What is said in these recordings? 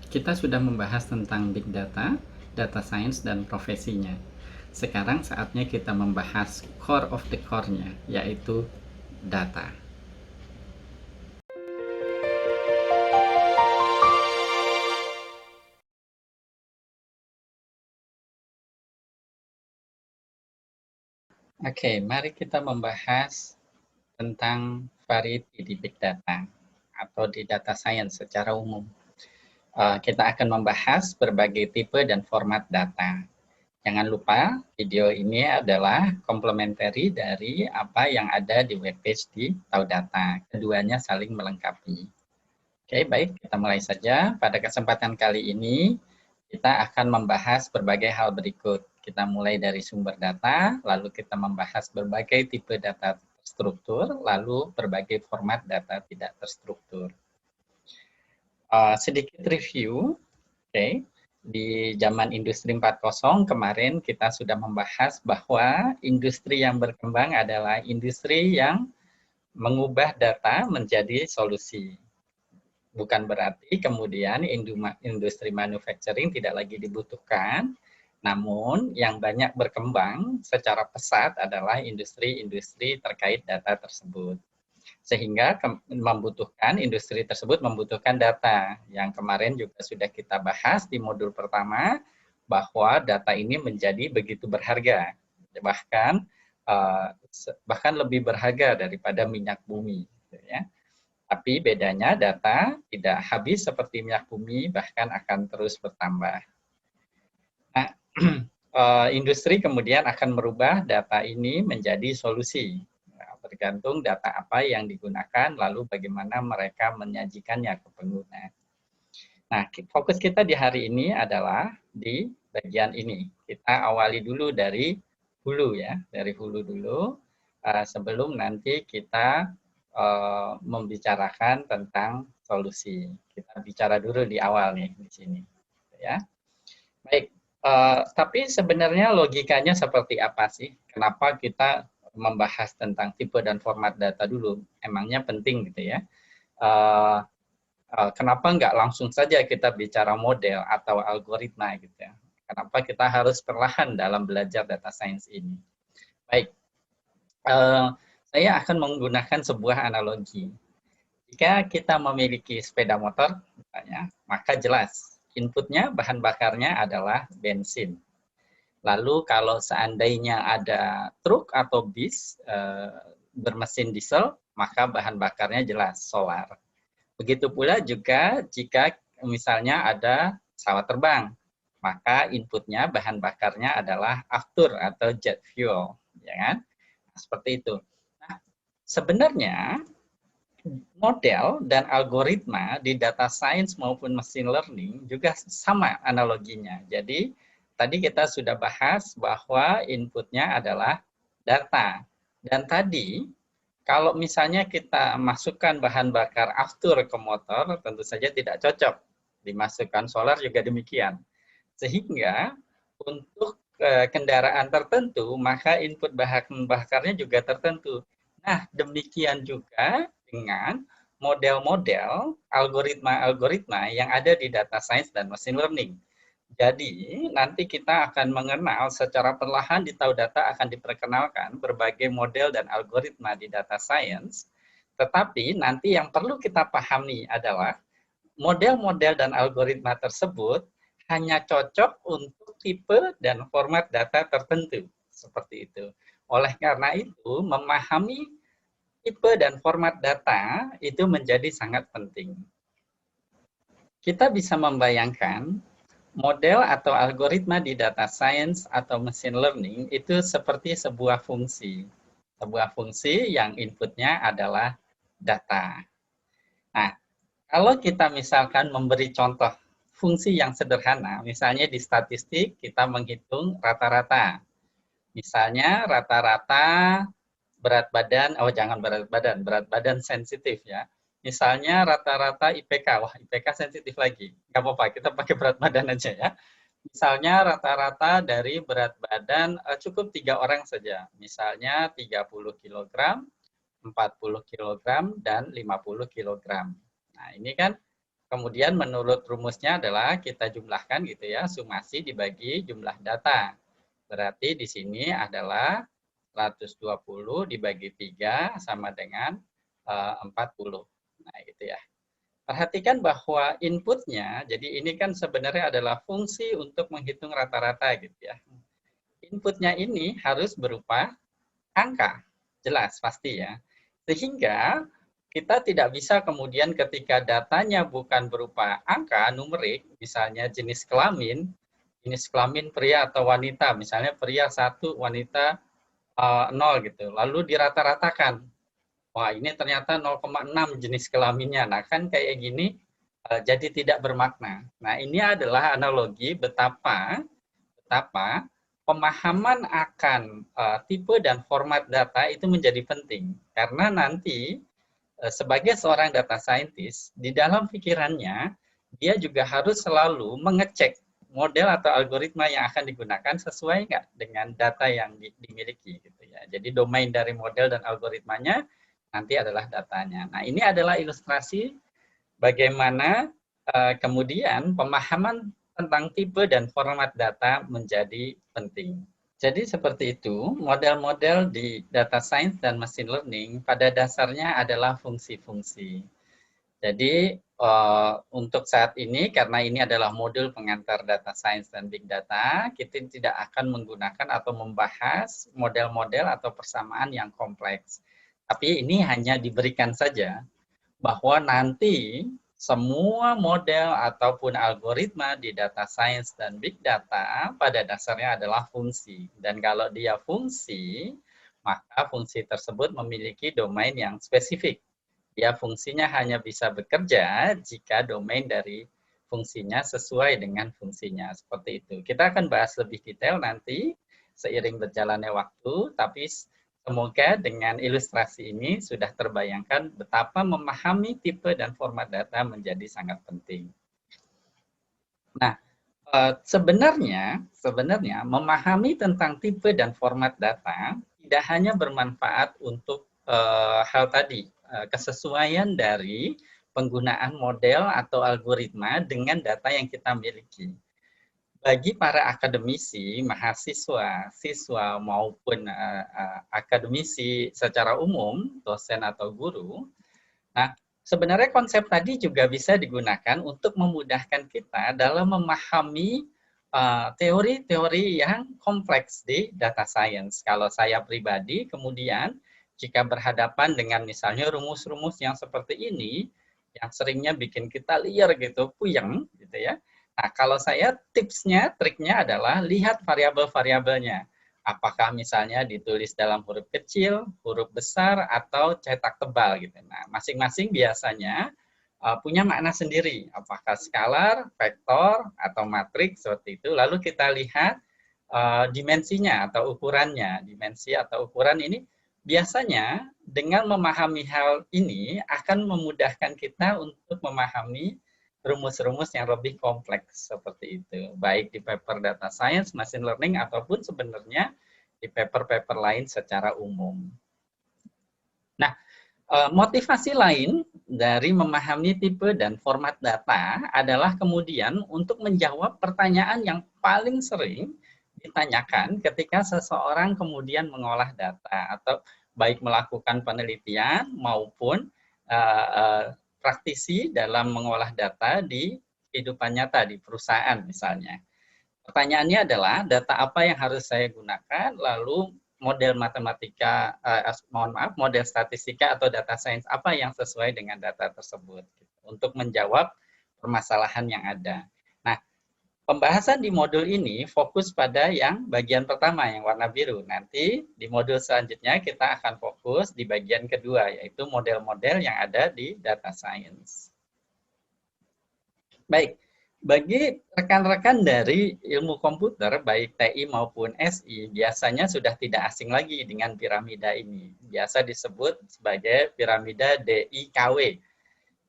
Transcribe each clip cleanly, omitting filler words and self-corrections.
Kita sudah membahas tentang big data, data science, dan profesinya. Sekarang saatnya kita membahas core of the core-nya, yaitu data. Oke, mari kita membahas tentang variety di big data atau di data science secara umum. Kita akan membahas berbagai tipe dan format data. Jangan lupa, video ini adalah komplementari dari apa yang ada di webpage di Tahu Data. Keduanya saling melengkapi. Oke, baik, kita mulai saja. Pada kesempatan kali ini, kita akan membahas berbagai hal berikut. Kita mulai dari sumber data, lalu kita membahas berbagai tipe data terstruktur, lalu berbagai format data tidak terstruktur. Sedikit review, oke. Di zaman industri 4.0 kemarin kita sudah membahas bahwa industri yang berkembang adalah industri yang mengubah data menjadi solusi. Bukan berarti kemudian industri manufacturing tidak lagi dibutuhkan, namun yang banyak berkembang secara pesat adalah industri-industri terkait data tersebut. Sehingga industri tersebut membutuhkan data. Yang kemarin juga sudah kita bahas di modul pertama, bahwa data ini menjadi begitu berharga. Bahkan lebih berharga daripada minyak bumi. Ya. Tapi bedanya data tidak habis seperti minyak bumi, bahkan akan terus bertambah. Nah, industri kemudian akan merubah data ini menjadi solusi. Tergantung data apa yang digunakan, lalu bagaimana mereka menyajikannya ke pengguna. Nah, fokus kita di hari ini adalah di bagian ini. Kita awali dulu dari hulu ya, dari hulu dulu, sebelum nanti kita membicarakan tentang solusi. Kita bicara dulu di awal nih, di sini. Ya. Baik, tapi sebenarnya logikanya seperti apa sih? Kenapa kita membahas tentang tipe dan format data dulu? Emangnya penting gitu ya? Kenapa nggak langsung saja kita bicara model atau algoritma gitu ya? Kenapa kita harus perlahan dalam belajar data science ini? Baik, saya akan menggunakan sebuah analogi. Jika kita memiliki sepeda motor, misalnya, maka jelas inputnya bahan bakarnya adalah bensin. Lalu kalau seandainya ada truk atau bis bermesin diesel, maka bahan bakarnya jelas solar. Begitu pula juga jika misalnya ada pesawat terbang, maka inputnya bahan bakarnya adalah aftur atau jet fuel, ya kan? Nah, seperti itu. Nah, sebenarnya model dan algoritma di data science maupun machine learning juga sama analoginya. Jadi tadi kita sudah bahas bahwa inputnya adalah data. Dan tadi kalau misalnya kita masukkan bahan bakar aftur ke motor, tentu saja tidak cocok. Dimasukkan solar juga demikian. Sehingga untuk kendaraan tertentu, maka input bahan bakarnya juga tertentu. Nah, demikian juga dengan model-model algoritma-algoritma yang ada di data science dan machine learning. Jadi, nanti kita akan mengenal secara perlahan di Tahu Data akan diperkenalkan berbagai model dan algoritma di data science, tetapi nanti yang perlu kita pahami adalah model-model dan algoritma tersebut hanya cocok untuk tipe dan format data tertentu, seperti itu. Oleh karena itu, memahami tipe dan format data itu menjadi sangat penting. Kita bisa membayangkan model atau algoritma di data science atau machine learning itu seperti sebuah fungsi. Sebuah fungsi yang inputnya adalah data. Nah, kalau kita misalkan memberi contoh fungsi yang sederhana, misalnya di statistik kita menghitung rata-rata. Misalnya rata-rata berat badan, jangan berat badan sensitif ya. Misalnya rata-rata IPK, wah IPK sensitif lagi. Nggak apa-apa, kita pakai berat badan aja ya. Misalnya rata-rata dari berat badan cukup 3 orang saja. Misalnya 30 kg, 40 kg, dan 50 kg. Nah ini kan Kemudian menurut rumusnya adalah kita jumlahkan gitu ya, sumasi dibagi jumlah data. Berarti di sini adalah 120 dibagi 3 sama dengan 40. Nah, gitu ya. Perhatikan bahwa inputnya, jadi ini kan sebenarnya adalah fungsi untuk menghitung rata-rata gitu ya. Inputnya ini harus berupa angka, jelas pasti ya. Sehingga kita tidak bisa kemudian ketika datanya bukan berupa angka, numerik, misalnya jenis kelamin pria atau wanita, misalnya pria 1, wanita 0 gitu, lalu dirata-ratakan. Wah, ini ternyata 0,6 jenis kelaminnya. Nah, kan kayak gini jadi tidak bermakna. Nah, ini adalah analogi betapa pemahaman akan tipe dan format data itu menjadi penting. Karena nanti sebagai seorang data scientist, di dalam pikirannya, dia juga harus selalu mengecek model atau algoritma yang akan digunakan sesuai nggak dengan data yang dimiliki. Gitu ya. Jadi domain dari model dan algoritmanya nanti adalah datanya. Nah, ini adalah ilustrasi bagaimana kemudian pemahaman tentang tipe dan format data menjadi penting. Jadi seperti itu, model-model di data science dan machine learning pada dasarnya adalah fungsi-fungsi. Jadi untuk saat ini, karena ini adalah modul pengantar data science dan big data, kita tidak akan menggunakan atau membahas model-model atau persamaan yang kompleks. Tapi ini hanya diberikan saja bahwa nanti semua model ataupun algoritma di data science dan big data pada dasarnya adalah fungsi. Dan kalau dia fungsi, maka fungsi tersebut memiliki domain yang spesifik. Dia fungsinya hanya bisa bekerja jika domain dari fungsinya sesuai dengan fungsinya. Seperti itu. Kita akan bahas lebih detail nanti seiring berjalannya waktu, tapi semoga dengan ilustrasi ini sudah terbayangkan betapa memahami tipe dan format data menjadi sangat penting. Nah, sebenarnya memahami tentang tipe dan format data tidak hanya bermanfaat untuk hal tadi, kesesuaian dari penggunaan model atau algoritma dengan data yang kita miliki. Bagi para akademisi, mahasiswa, siswa maupun akademisi secara umum, dosen atau guru, nah sebenarnya konsep tadi juga bisa digunakan untuk memudahkan kita dalam memahami teori-teori yang kompleks di data science. Kalau saya pribadi, kemudian jika berhadapan dengan misalnya rumus-rumus yang seperti ini, yang seringnya bikin kita liar gitu, puyeng gitu ya. Nah, kalau saya tipsnya, triknya adalah lihat variabel-variabelnya. Apakah misalnya ditulis dalam huruf kecil, huruf besar, atau cetak tebal gitu. Nah, masing-masing biasanya punya makna sendiri. Apakah skalar, vektor, atau matriks seperti itu. Lalu kita lihat dimensinya atau ukurannya. Dimensi atau ukuran ini biasanya dengan memahami hal ini akan memudahkan kita untuk memahami rumus-rumus yang lebih kompleks seperti itu, baik di paper data science, machine learning, ataupun sebenarnya di paper-paper lain secara umum. Nah, motivasi lain dari memahami tipe dan format data adalah kemudian untuk menjawab pertanyaan yang paling sering ditanyakan ketika seseorang kemudian mengolah data atau baik melakukan penelitian maupun praktisi dalam mengolah data di kehidupan nyata di perusahaan misalnya. Pertanyaannya adalah data apa yang harus saya gunakan, lalu model matematika, model statistika atau data science apa yang sesuai dengan data tersebut untuk menjawab permasalahan yang ada. Nah, pembahasan di modul ini fokus pada yang bagian pertama yang warna biru. Nanti di modul selanjutnya kita akan fokus di bagian kedua, yaitu model-model yang ada di data science. Baik, bagi rekan-rekan dari ilmu komputer, baik TI maupun SI, biasanya sudah tidak asing lagi dengan piramida ini. Biasa disebut sebagai piramida DIKW,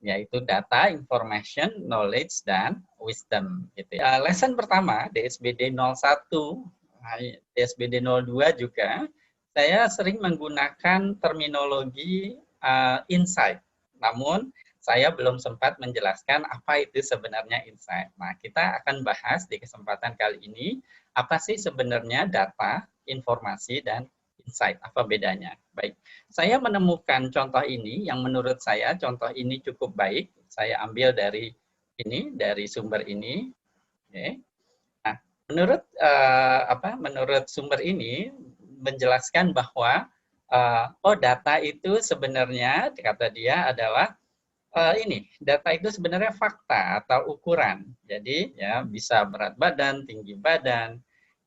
yaitu Data, Information, Knowledge, dan Wisdom. Gitu ya. Lesson pertama, DSBD 01, DSBD 02 juga, saya sering menggunakan terminologi insight. Namun, saya belum sempat menjelaskan apa itu sebenarnya insight. Nah, kita akan bahas di kesempatan kali ini, apa sih sebenarnya data, informasi, dan insight, apa bedanya. Baik, saya menemukan contoh ini, yang menurut saya contoh ini cukup baik, saya ambil dari sumber ini. Oke. Nah, menurut sumber ini menjelaskan bahwa data itu sebenarnya kata dia adalah data itu sebenarnya fakta atau ukuran. Jadi ya bisa berat badan, tinggi badan,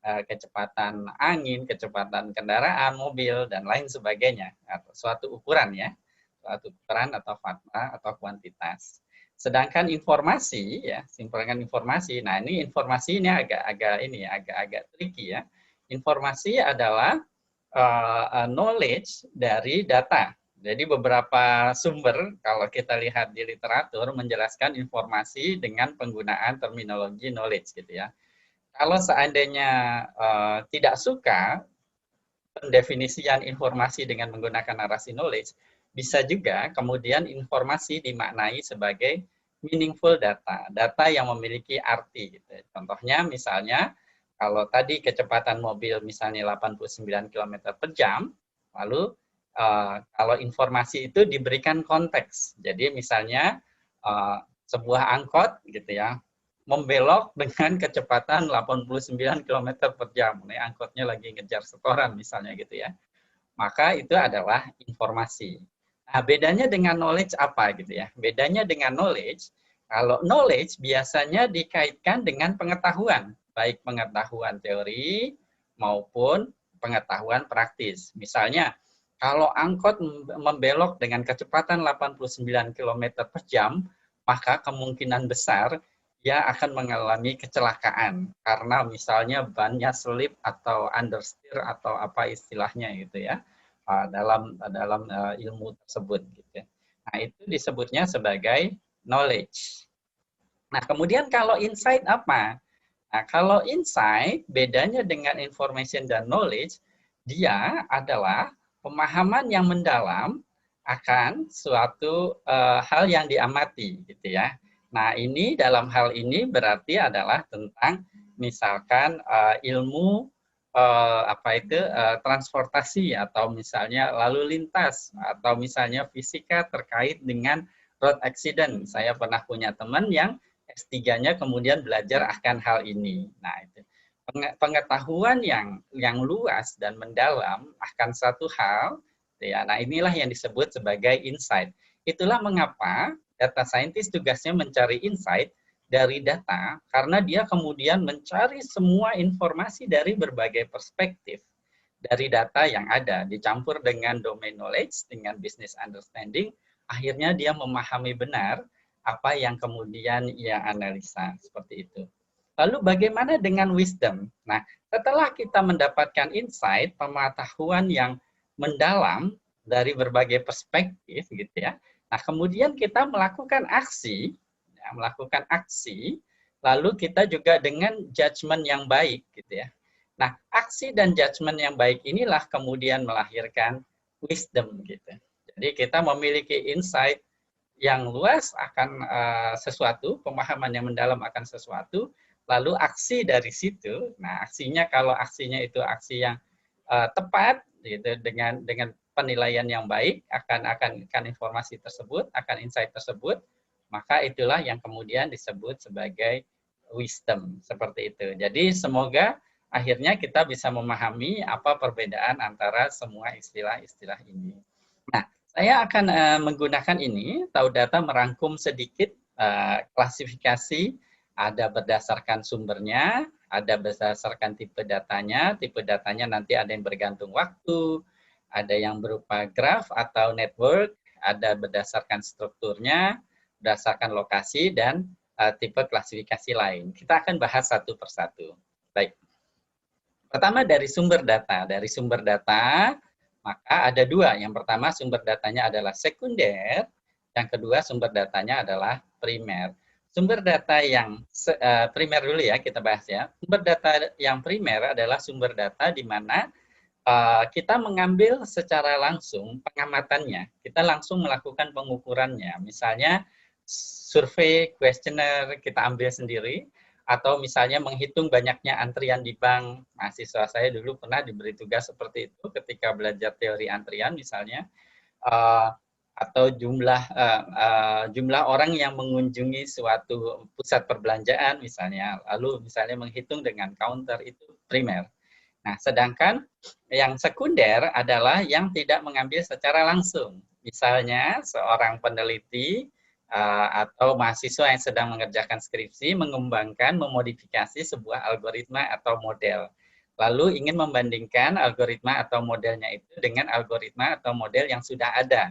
kecepatan angin, kecepatan kendaraan, mobil dan lain sebagainya. Atau suatu ukuran ya, suatu ukuran atau fakta atau kuantitas. Sedangkan informasi ya, simpulan informasi. Nah, ini informasi ini agak tricky ya. Informasi adalah knowledge dari data. Jadi beberapa sumber kalau kita lihat di literatur menjelaskan informasi dengan penggunaan terminologi knowledge gitu ya. Kalau seandainya tidak suka pendefinisian informasi dengan menggunakan narasi knowledge, bisa juga kemudian informasi dimaknai sebagai meaningful data, data yang memiliki arti. Gitu. Contohnya misalnya, kalau tadi kecepatan mobil misalnya 89 km per jam, lalu kalau informasi itu diberikan konteks. Jadi misalnya sebuah angkot gitu ya, membelok dengan kecepatan 89 km per jam. Ini angkotnya lagi ngejar setoran misalnya gitu ya. Maka itu adalah informasi. Nah, bedanya dengan knowledge apa gitu ya? Bedanya dengan knowledge, kalau knowledge biasanya dikaitkan dengan pengetahuan, baik pengetahuan teori maupun pengetahuan praktis. Misalnya, kalau angkot membelok dengan kecepatan 89 km per jam, maka kemungkinan besar dia akan mengalami kecelakaan karena misalnya bannya selip atau understeer atau apa istilahnya gitu ya dalam ilmu tersebut gitu. Nah, itu disebutnya sebagai knowledge. Nah, kemudian kalau insight apa? Nah, kalau insight bedanya dengan information dan knowledge, dia adalah pemahaman yang mendalam akan suatu hal yang diamati gitu ya. Nah, ini dalam hal ini berarti adalah tentang misalkan ilmu transportasi atau misalnya lalu lintas atau misalnya fisika terkait dengan road accident. Saya pernah punya teman yang S3-nya kemudian belajar akan hal ini. Nah, itu pengetahuan yang luas dan mendalam akan satu hal ya. Nah, inilah yang disebut sebagai insight. Itulah mengapa data scientist tugasnya mencari insight dari data, karena dia kemudian mencari semua informasi dari berbagai perspektif dari data yang ada, dicampur dengan domain knowledge, dengan business understanding, akhirnya dia memahami benar apa yang kemudian ia analisa, seperti itu. Lalu bagaimana dengan wisdom? Nah, setelah kita mendapatkan insight, pengetahuan yang mendalam dari berbagai perspektif gitu ya. Nah, kemudian kita melakukan aksi, lalu kita juga dengan judgement yang baik gitu ya. Nah, aksi dan judgement yang baik inilah kemudian melahirkan wisdom gitu. Jadi kita memiliki insight yang luas akan sesuatu, pemahaman yang mendalam akan sesuatu, lalu aksi dari situ. Nah, aksinya kalau aksinya itu aksi yang tepat gitu dengan penilaian yang baik akan informasi tersebut, akan insight tersebut, maka itulah yang kemudian disebut sebagai wisdom, seperti itu. Jadi semoga akhirnya kita bisa memahami apa perbedaan antara semua istilah-istilah ini. Nah, saya akan menggunakan ini, tahu data merangkum sedikit klasifikasi, ada berdasarkan sumbernya, ada berdasarkan tipe datanya nanti ada yang bergantung waktu, ada yang berupa graph atau network, ada berdasarkan strukturnya, berdasarkan lokasi, dan tipe klasifikasi lain. Kita akan bahas satu persatu. Baik. Pertama dari sumber data. Dari sumber data, maka ada dua. Yang pertama sumber datanya adalah sekunder, yang kedua sumber datanya adalah primer. Sumber data yang primer dulu ya kita bahas ya. Sumber data yang primer adalah sumber data di mana kita mengambil secara langsung pengamatannya. Kita langsung melakukan pengukurannya. Misalnya survei, kuesioner kita ambil sendiri, atau misalnya menghitung banyaknya antrian di bank. Mahasiswa saya dulu pernah diberi tugas seperti itu ketika belajar teori antrian misalnya, atau jumlah orang yang mengunjungi suatu pusat perbelanjaan misalnya, lalu misalnya menghitung dengan counter, itu primer. Nah, sedangkan yang sekunder adalah yang tidak mengambil secara langsung. Misalnya seorang peneliti atau mahasiswa yang sedang mengerjakan skripsi mengembangkan, memodifikasi sebuah algoritma atau model. Lalu ingin membandingkan algoritma atau modelnya itu dengan algoritma atau model yang sudah ada.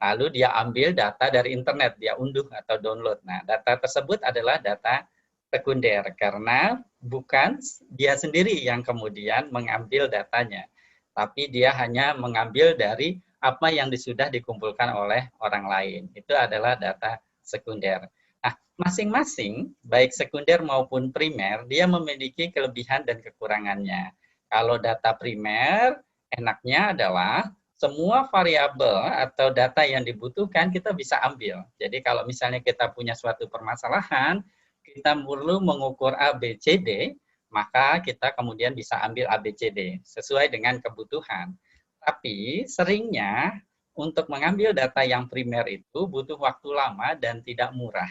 Lalu dia ambil data dari internet, dia unduh atau download. Nah, data tersebut adalah data sekunder karena bukan dia sendiri yang kemudian mengambil datanya, tapi dia hanya mengambil dari apa yang sudah dikumpulkan oleh orang lain. Itu adalah data sekunder. Nah, masing-masing, baik sekunder maupun primer, dia memiliki kelebihan dan kekurangannya. Kalau data primer, enaknya adalah semua variabel atau data yang dibutuhkan kita bisa ambil. Jadi kalau misalnya kita punya suatu permasalahan, kita perlu mengukur A, B, C, D, maka kita kemudian bisa ambil A, B, C, D sesuai dengan kebutuhan. Tapi seringnya untuk mengambil data yang primer itu butuh waktu lama dan tidak murah.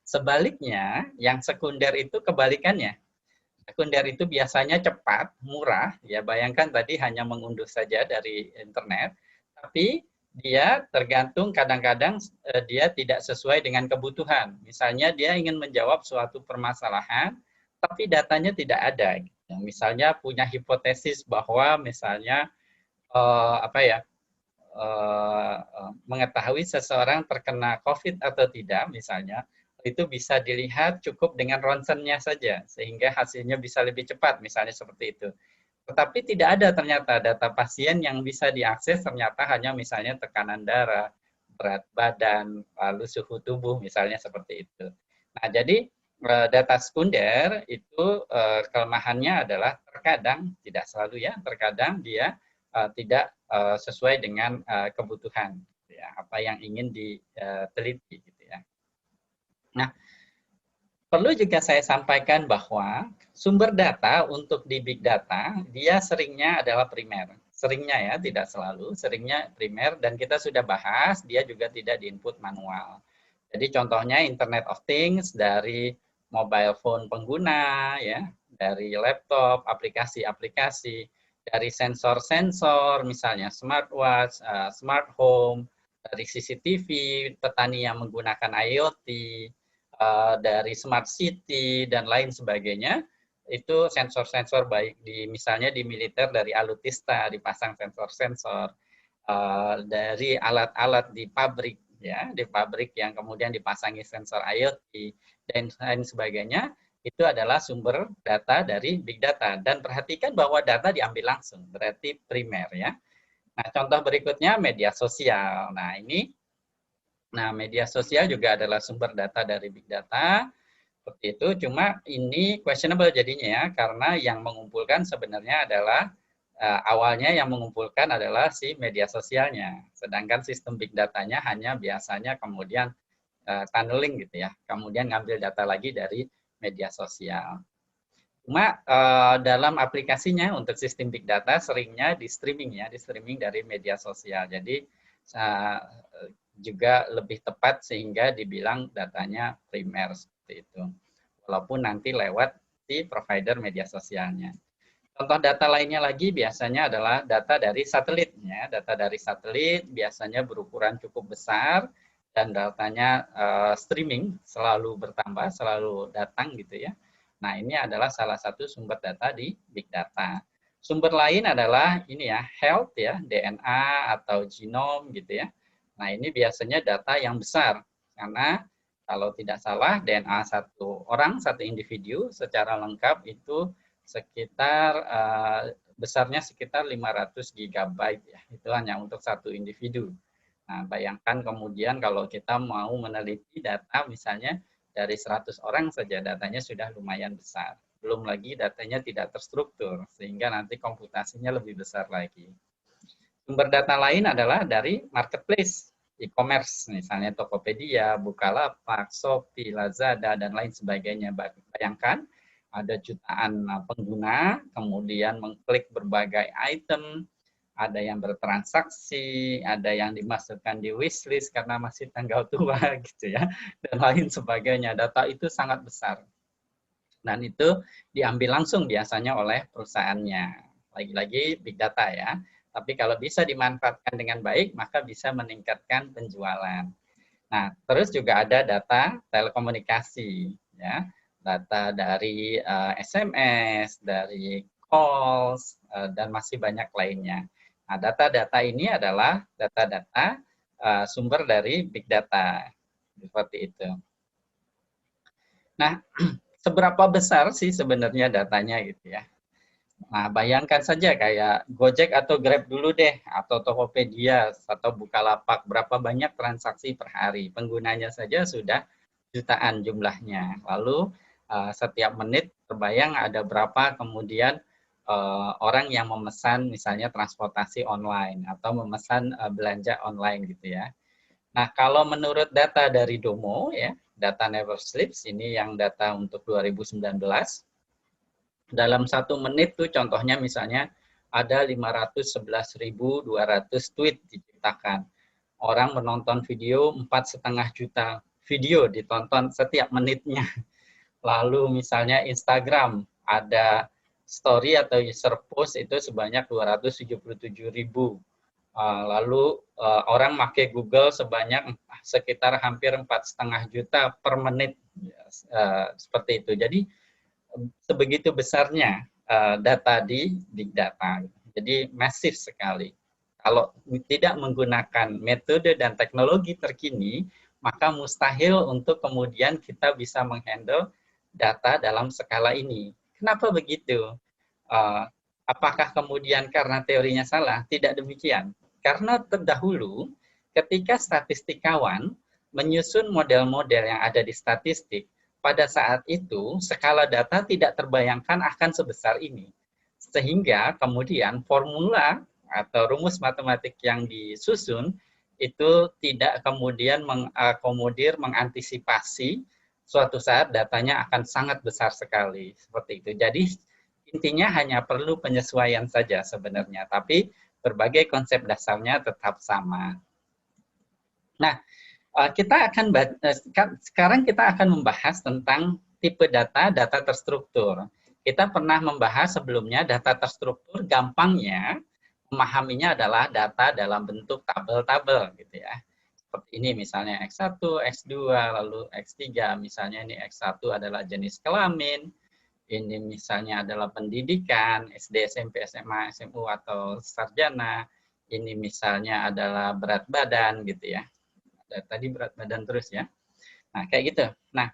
Sebaliknya, yang sekunder itu kebalikannya. Sekunder itu biasanya cepat, murah, ya bayangkan tadi hanya mengunduh saja dari internet, tapi dia tergantung kadang-kadang dia tidak sesuai dengan kebutuhan. Misalnya dia ingin menjawab suatu permasalahan, tapi datanya tidak ada. Misalnya punya hipotesis bahwa misalnya mengetahui seseorang terkena COVID atau tidak, misalnya, itu bisa dilihat cukup dengan ronsennya saja, sehingga hasilnya bisa lebih cepat, misalnya seperti itu. Tetapi tidak ada ternyata data pasien yang bisa diakses, ternyata hanya misalnya tekanan darah, berat badan, lalu suhu tubuh, misalnya seperti itu. Nah, jadi data sekunder itu kelemahannya adalah terkadang, tidak selalu ya, terkadang dia tidak sesuai dengan kebutuhan, ya, apa yang ingin diteliti, gitu ya. Nah, perlu juga saya sampaikan bahwa sumber data untuk di big data, dia seringnya adalah primer. Seringnya ya, tidak selalu, seringnya primer, dan kita sudah bahas, dia juga tidak diinput manual. Jadi contohnya Internet of Things dari mobile phone pengguna, ya, dari laptop, aplikasi-aplikasi, dari sensor-sensor, misalnya smartwatch, smart home, dari CCTV, petani yang menggunakan IoT, dari smart city dan lain sebagainya, itu sensor-sensor baik di misalnya di militer dari alutista dipasang sensor-sensor, dari alat-alat di pabrik ya, di pabrik yang kemudian dipasangi sensor IoT dan lain sebagainya, itu adalah sumber data dari big data. Dan perhatikan bahwa data diambil langsung, berarti primer ya. Nah, contoh berikutnya media sosial. Nah, media sosial juga adalah sumber data dari big data, seperti itu. Cuma ini questionable jadinya ya, karena yang mengumpulkan sebenarnya adalah awalnya yang mengumpulkan adalah si media sosialnya, sedangkan sistem big datanya hanya biasanya kemudian tunneling gitu ya, kemudian ngambil data lagi dari media sosial. Cuma dalam aplikasinya untuk sistem big data seringnya di streaming ya, di streaming dari media sosial. Jadi juga lebih tepat sehingga dibilang datanya primer seperti itu. Walaupun nanti lewat si provider media sosialnya. Contoh data lainnya lagi biasanya adalah data dari satelitnya. Data dari satelit biasanya berukuran cukup besar dan datanya streaming selalu bertambah, selalu datang gitu ya. Nah, ini adalah salah satu sumber data di big data. Sumber lain adalah ini ya, health ya, DNA atau genom gitu ya. Nah, ini biasanya data yang besar karena kalau tidak salah DNA satu orang, satu individu secara lengkap itu sekitar besarnya sekitar 500 GB ya. Itu hanya untuk satu individu. Nah, bayangkan kemudian kalau kita mau meneliti data misalnya dari 100 orang saja datanya sudah lumayan besar. belum lagi datanya tidak terstruktur, sehingga nanti komputasinya lebih besar lagi. Sumber data lain adalah dari marketplace, e-commerce, misalnya Tokopedia, Bukalapak, Shopee, Lazada, dan lain sebagainya. Bayangkan ada jutaan pengguna, kemudian mengklik berbagai item, ada yang bertransaksi, ada yang dimasukkan di wishlist karena masih tanggal tua, gitu ya, dan lain sebagainya. Data itu sangat besar. Dan itu diambil langsung biasanya oleh perusahaannya. Lagi-lagi big data ya. Tapi kalau bisa dimanfaatkan dengan baik, maka bisa meningkatkan penjualan. Nah, terus juga ada data telekomunikasi, ya, data dari SMS, dari calls, dan masih banyak lainnya. Nah, data-data ini adalah data-data sumber dari big data, seperti itu. Nah, seberapa besar sih sebenarnya datanya gitu ya? Nah, bayangkan saja kayak Gojek atau Grab dulu deh, atau Tokopedia, atau Bukalapak, berapa banyak transaksi per hari. Penggunanya saja sudah jutaan jumlahnya. Lalu setiap menit terbayang ada berapa kemudian orang yang memesan misalnya transportasi online, atau memesan belanja online gitu ya. Nah, kalau menurut data dari Domo, ya, data Never Sleeps, ini yang data untuk 2019, dalam 1 menit tuh contohnya misalnya ada 511.200 tweet diciptakan. Orang menonton video 4,5 juta video ditonton setiap menitnya. Lalu misalnya Instagram ada story atau user post itu sebanyak 277.000. Lalu orang pakai Google sebanyak sekitar hampir 4,5 juta per menit, seperti itu. Jadi sebegitu besarnya data di big data. Jadi masif sekali. Kalau tidak menggunakan metode dan teknologi terkini, maka mustahil untuk kemudian kita bisa menghandle data dalam skala ini. Kenapa begitu? Apakah kemudian karena teorinya salah? Tidak demikian. Karena terdahulu ketika statistikawan menyusun model-model yang ada di statistik, pada saat itu skala data tidak terbayangkan akan sebesar ini. Sehingga kemudian formula atau rumus matematik yang disusun itu tidak kemudian mengakomodir, mengantisipasi suatu saat datanya akan sangat besar sekali. Seperti itu. Jadi intinya hanya perlu penyesuaian saja sebenarnya, tapi berbagai konsep dasarnya tetap sama. Nah, sekarang kita akan membahas tentang tipe data, data terstruktur. Kita pernah membahas sebelumnya data terstruktur, gampangnya memahaminya adalah data dalam bentuk tabel-tabel gitu ya. Seperti ini misalnya X1, X2, lalu X3, misalnya ini X1 adalah jenis kelamin, ini misalnya adalah pendidikan, SD, SMP, SMA, SMU, atau sarjana, ini misalnya adalah berat badan gitu ya. Tadi berat badan terus ya. Nah, kayak gitu. Nah,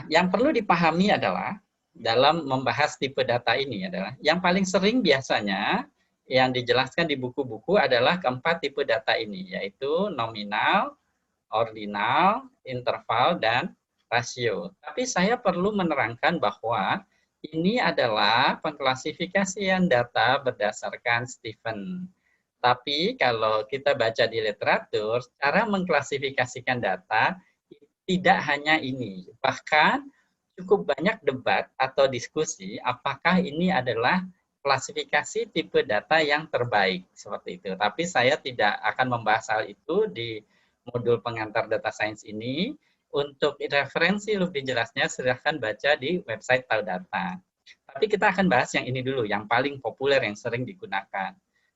yang perlu dipahami adalah dalam membahas tipe data ini adalah yang paling sering biasanya yang dijelaskan di buku-buku adalah keempat tipe data ini, yaitu nominal, ordinal, interval, dan rasio. Tapi saya perlu menerangkan bahwa ini adalah pengklasifikasian data berdasarkan Stephen. Tapi kalau kita baca di literatur, cara mengklasifikasikan data tidak hanya ini. Bahkan cukup banyak debat atau diskusi apakah ini adalah klasifikasi tipe data yang terbaik. Seperti itu. Tapi saya tidak akan membahas hal itu di modul pengantar data science ini. Untuk referensi lebih jelasnya silahkan baca di website Taudata. Tapi kita akan bahas yang ini dulu, yang paling populer yang sering digunakan.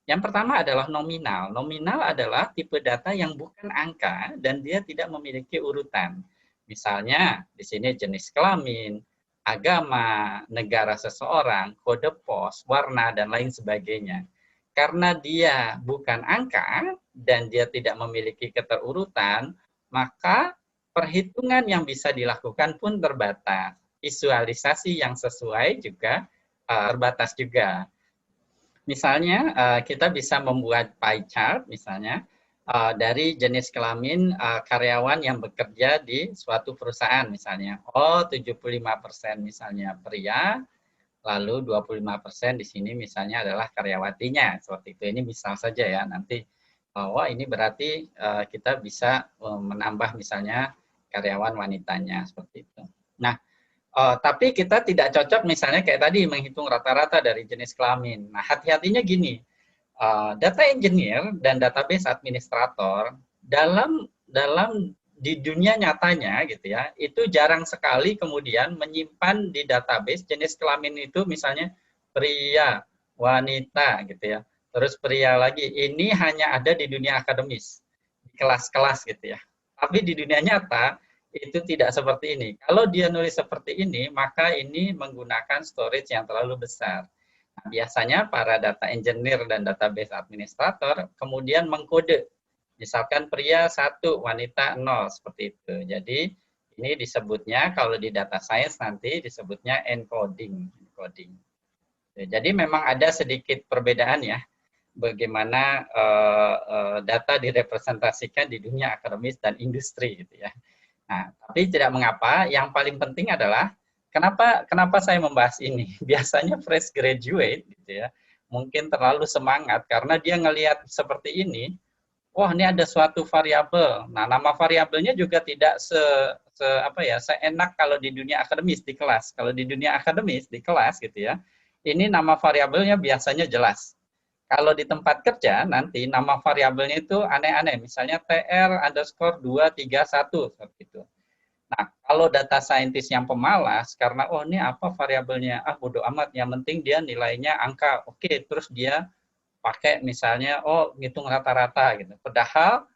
Yang pertama adalah nominal. Nominal adalah tipe data yang bukan angka dan dia tidak memiliki urutan. Misalnya di sini jenis kelamin, agama, negara seseorang, kode pos, warna, dan lain sebagainya. Karena dia bukan angka dan dia tidak memiliki keterurutan, maka perhitungan yang bisa dilakukan pun terbatas. Visualisasi yang sesuai juga terbatas juga. Misalnya kita bisa membuat pie chart misalnya dari jenis kelamin karyawan yang bekerja di suatu perusahaan misalnya. Oh, 75% misalnya pria, lalu 25% di sini misalnya adalah karyawatinya, seperti itu. Ini misal saja ya, nanti wah ini berarti kita bisa menambah misalnya karyawan wanitanya, seperti itu. Nah, tapi kita tidak cocok misalnya kayak tadi menghitung rata-rata dari jenis kelamin. Nah, hati-hatinya gini, data engineer dan database administrator dalam di dunia nyatanya gitu ya, itu jarang sekali kemudian menyimpan di database jenis kelamin itu misalnya pria, wanita gitu ya. Terus pria lagi, ini hanya ada di dunia akademis, di kelas-kelas gitu ya. Tapi di dunia nyata itu tidak seperti ini. Kalau dia nulis seperti ini, maka ini menggunakan storage yang terlalu besar. Nah, biasanya para data engineer dan database administrator kemudian mengkode. Misalkan pria 1, wanita 0, seperti itu. Jadi ini disebutnya kalau di data science nanti disebutnya encoding. Jadi memang ada sedikit perbedaan ya bagaimana data direpresentasikan di dunia akademis dan industri gitu ya. Nah, tapi tidak mengapa, yang paling penting adalah kenapa saya membahas ini. Biasanya fresh graduate gitu ya, mungkin terlalu semangat karena dia ngelihat seperti ini, wah ini ada suatu variabel. Nah, nama variabelnya juga tidak seenak kalau di dunia akademis di kelas. Kalau di dunia akademis di kelas gitu ya, ini nama variabelnya biasanya jelas. Kalau di tempat kerja nanti nama variabelnya itu aneh-aneh, misalnya tr_231 seperti itu. Nah, kalau data scientist yang pemalas karena oh ini apa variabelnya, bodo amat, yang penting dia nilainya angka. Oke, terus dia pakai misalnya ngitung rata-rata gitu. Padahal